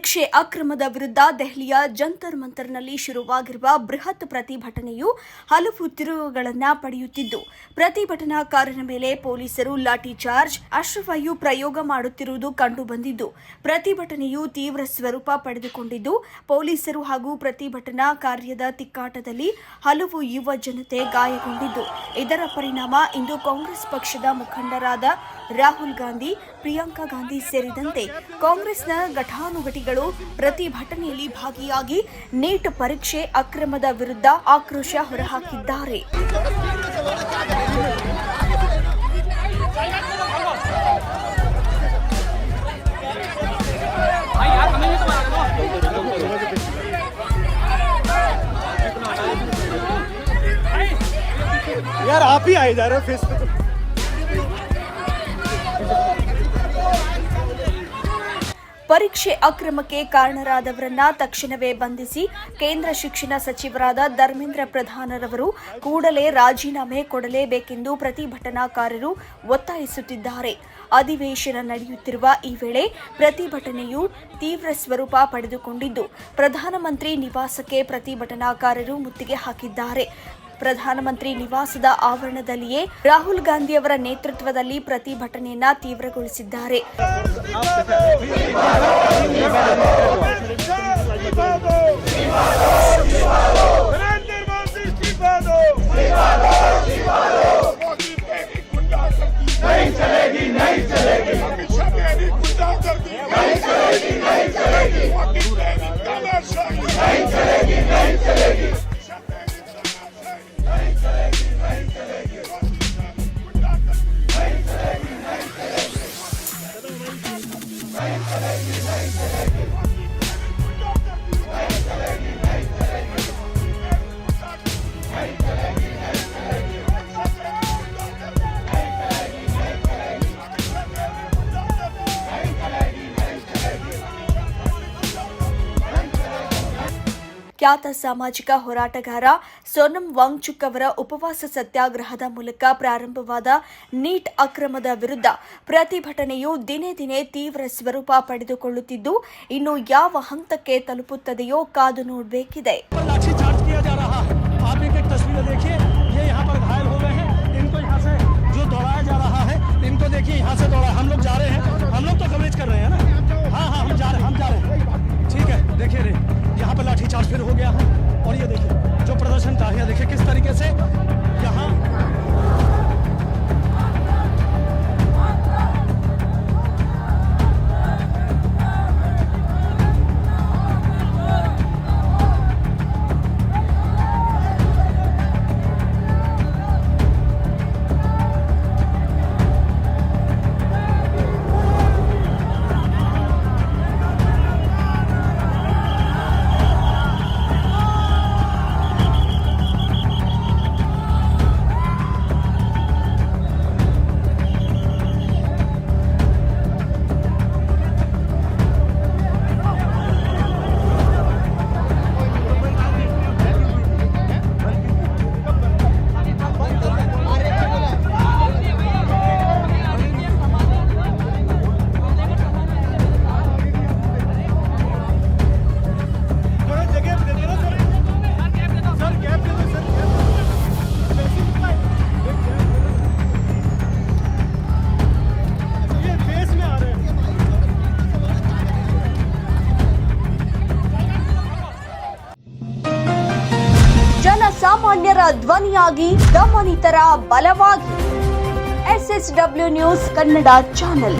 ಪರೀಕ್ಷೆ ಅಕ್ರಮದ ವಿರುದ್ಧ ದೆಹಲಿಯ ಜಂತರ್ ಮಂತರ್ನಲ್ಲಿ ಶುರುವಾಗಿರುವ ಬೃಹತ್ ಪ್ರತಿಭಟನೆಯು ಹಲವು ತಿರುವುಗಳನ್ನು ಪಡೆಯುತ್ತಿದ್ದು, ಪ್ರತಿಭಟನಾಕಾರರ ಮೇಲೆ ಪೊಲೀಸರು ಲಾಠಿ ಚಾರ್ಜ್, ಅಶ್ರುವಾಯು ಪ್ರಯೋಗ ಮಾಡುತ್ತಿರುವುದು ಕಂಡುಬಂದಿದ್ದು, ಪ್ರತಿಭಟನೆಯು ತೀವ್ರ ಸ್ವರೂಪ ಪಡೆದುಕೊಂಡಿದ್ದು, ಪೊಲೀಸರು ಹಾಗೂ ಪ್ರತಿಭಟನಾಕಾರ್ಯದ ತಿಕ್ಕಾಟದಲ್ಲಿ ಹಲವು ಯುವ ಜನತೆ ಗಾಯಗೊಂಡಿದ್ದು, ಇದರ ಪರಿಣಾಮ ಇಂದು ಕಾಂಗ್ರೆಸ್ ಪಕ್ಷದ ಮುಖಂಡರಾದ ರಾಹುಲ್ ಗಾಂಧಿ, ಪ್ರಿಯಾಂಕಾ ಗಾಂಧಿ ಸೇರಿದಂತೆ ಕಾಂಗ್ರೆಸ್ನ ಘಟಾನುಘಟಿಗಳು ಪ್ರತಿಭಟನೆಯಲ್ಲಿ ಭಾಗಿಯಾಗಿ ನೀಟ್ ಪರೀಕ್ಷೆ ಅಕ್ರಮದ ವಿರುದ್ಧ ಆಕ್ರೋಶ ಹೊರಹಾಕಿದ್ದಾರೆ. यार आप ही आए जा रहे हो फेस पे. ಪರೀಕ್ಷೆ ಅಕ್ರಮಕ್ಕೆ ಕಾರಣರಾದವರನ್ನ ತಕ್ಷಣವೇ ಬಂಧಿಸಿ ಕೇಂದ್ರ ಶಿಕ್ಷಣ ಸಚಿವರಾದ ಧರ್ಮೇಂದ್ರ ಪ್ರಧಾನರವರು ಕೂಡಲೇ ರಾಜೀನಾಮೆ ಕೊಡಲೇಬೇಕೆಂದು ಪ್ರತಿಭಟನಾಕಾರರು ಒತ್ತಾಯಿಸುತ್ತಿದ್ದಾರೆ. ಅಧಿವೇಶನ ನಡೆಯುತ್ತಿರುವ ಈ ವೇಳೆ ಪ್ರತಿಭಟನೆಯು ತೀವ್ರ ಸ್ವರೂಪ ಪಡೆದುಕೊಂಡಿದ್ದು, ಪ್ರಧಾನಮಂತ್ರಿ ನಿವಾಸಕ್ಕೆ ಪ್ರತಿಭಟನಾಕಾರರು ಮುತ್ತಿಗೆ ಹಾಕಿದ್ದಾರೆ. ಪ್ರಧಾನಮಂತ್ರಿ ನಿವಾಸದ ಆವರಣದಲ್ಲಿಯೇ ರಾಹುಲ್ ಗಾಂಧಿ ಅವರ ನೇತೃತ್ವದಲ್ಲಿ ಪ್ರತಿಭಟನೆಯನ್ನ ತೀವ್ರಗೊಳಿಸಿದ್ದಾರೆ. ಖ್ಯಾತ ಸಾಮಾಜಿಕ ಹೋರಾಟಗಾರ ಸೋನಂ ವಾಂಗ್ಚುಕ್ ಅವರ ಉಪವಾಸ ಸತ್ಯಾಗ್ರಹದ ಮೂಲಕ ಪ್ರಾರಂಭವಾದ ನೀಟ್ ಅಕ್ರಮದ ವಿರುದ್ಧ ಪ್ರತಿಭಟನೆಯು ದಿನೇ ದಿನೇ ತೀವ್ರ ಸ್ವರೂಪ ಪಡೆದುಕೊಳ್ಳುತ್ತಿದ್ದು, ಇನ್ನು ಯಾವ ಹಂತಕ್ಕೆ ತಲುಪುತ್ತದೆಯೋ ಕಾದು ನೋಡಬೇಕಿದೆ. यहाँ पर लाठी चार्ज फिर हो गया है और ये देखिए जो प्रदर्शनकारी देखिए किस तरीके से यहाँ ಸಾಮಾನ್ಯರ ಧ್ವನಿಯಾಗಿ ದಮನಿತರ ಬಲವಾಗಿ SSW ನ್ಯೂಸ್ ಕನ್ನಡ ಚಾನೆಲ್.